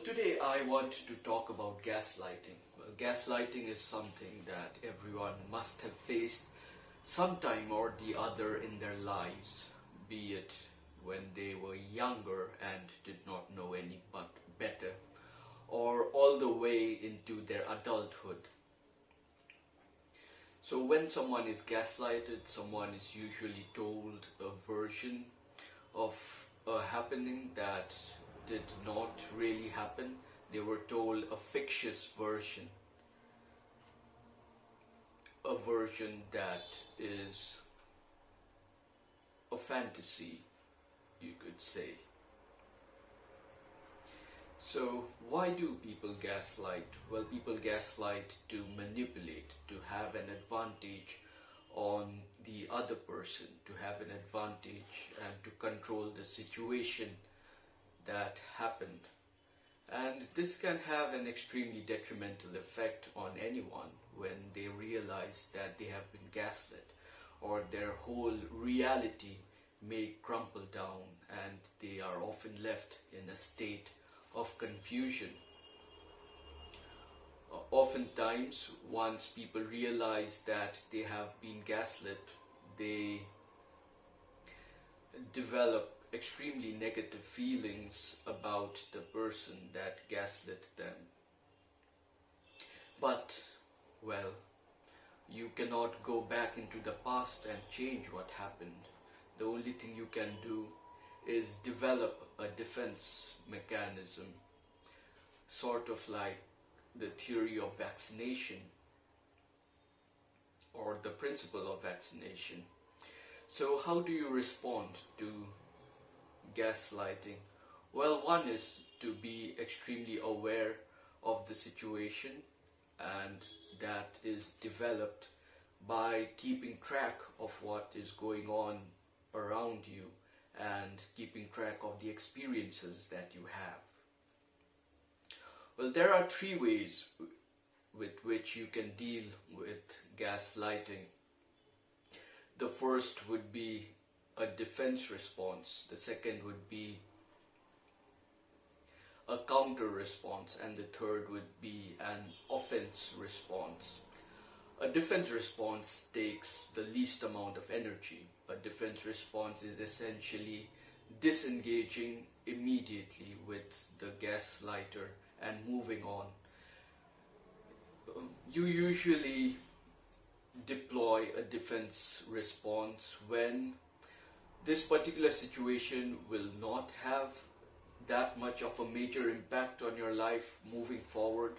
Today I want to talk about gaslighting. Well, gaslighting is something that everyone must have faced sometime or the other in their lives, be it when they were younger and did not know any but better, or all the way into their adulthood. So when someone is gaslighted, someone is usually told a version of a happening that did not really happen. They were told a fictitious version, a version that is a fantasy, you could say. So why do people gaslight? Well, people gaslight to manipulate, to have an advantage on the other person, to have an advantage and to control the situation that happened. And this can have an extremely detrimental effect on anyone when they realize that they have been gaslit, or their whole reality may crumple down and they are often left in a state of confusion. Oftentimes, once people realize that they have been gaslit, they develop extremely negative feelings about the person that gaslit them. But, well, you cannot go back into the past and change what happened. The only thing you can do is develop a defense mechanism, sort of like the theory of vaccination or the principle of vaccination. So how do you respond to gaslighting? Well, one is to be extremely aware of the situation, and that is developed by keeping track of what is going on around you and keeping track of the experiences that you have. Well, there are three ways with which you can deal with gaslighting. The first would be a defense response. The second would be a counter response, and the third would be an offense response. A defense response takes the least amount of energy. A defense response is essentially disengaging immediately with the gaslighter and moving on. You usually deploy a defense response when this particular situation will not have that much of a major impact on your life moving forward,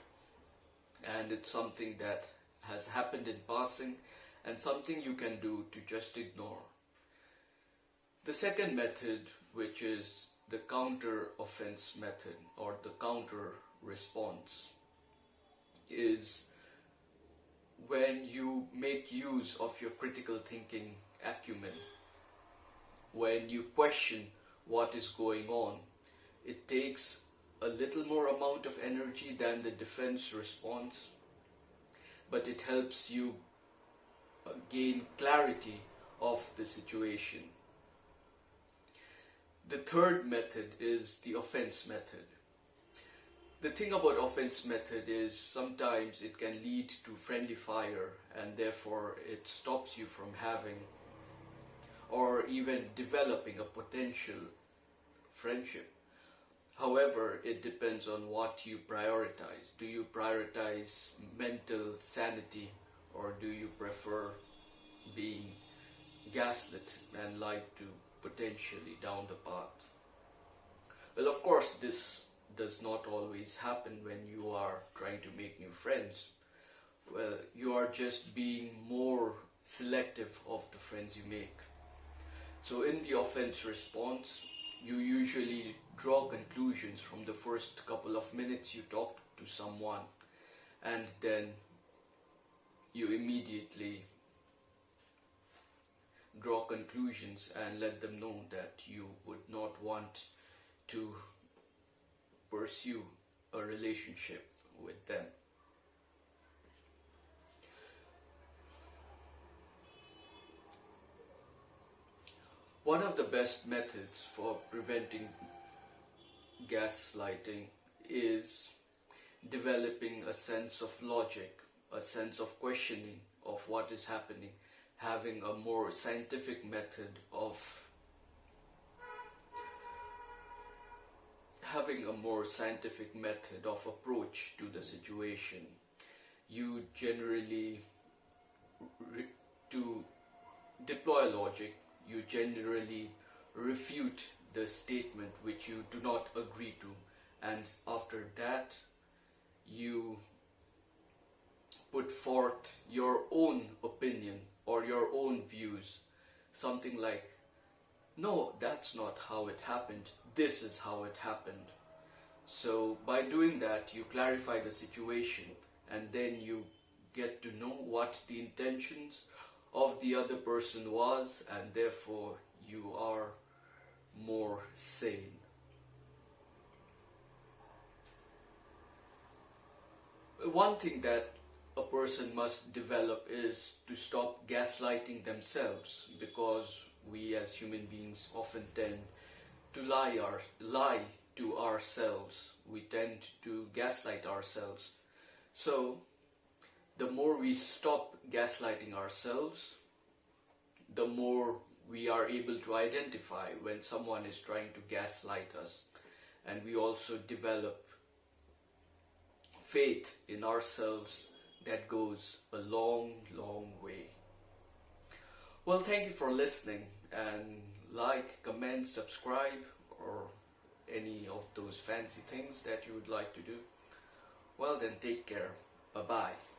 and it's something that has happened in passing and something you can do to just ignore. The second method, which is the counter offense method or the counter response, is when you make use of your critical thinking acumen. When you question what is going on, it takes a little more amount of energy than the defense response, but it helps you gain clarity of the situation. The third method is the offense method. The thing about offense method is sometimes it can lead to friendly fire, and therefore it stops you from having or even developing a potential friendship. However, it depends on what you prioritize. Do you prioritize mental sanity, or do you prefer being gaslit and lied to potentially down the path? Well, of course, this does not always happen when you are trying to make new friends. Well, you are just being more selective of the friends you make. So in the offense response, you usually draw conclusions from the first couple of minutes you talk to someone, and then you immediately draw conclusions and let them know that you would not want to pursue a relationship with them. One of the best methods for preventing gaslighting is developing a sense of logic, a sense of questioning of what is happening, having a more scientific method of approach to the situation. You generally, to deploy logic, you generally refute the statement which you do not agree to, and after that you put forth your own opinion or your own views, something like, no, that's not how it happened, this is how it happened. So by doing that, you clarify the situation, and then you get to know what the intentions of the other person was, and therefore you are more sane. One thing that a person must develop is to stop gaslighting themselves, because we as human beings often tend to lie to ourselves. We tend to gaslight ourselves. So the more we stop gaslighting ourselves, the more we are able to identify when someone is trying to gaslight us, and we also develop faith in ourselves that goes a long, long way. Well, thank you for listening, and like, comment, subscribe, or any of those fancy things that you would like to do. Well then, take care. Bye-bye.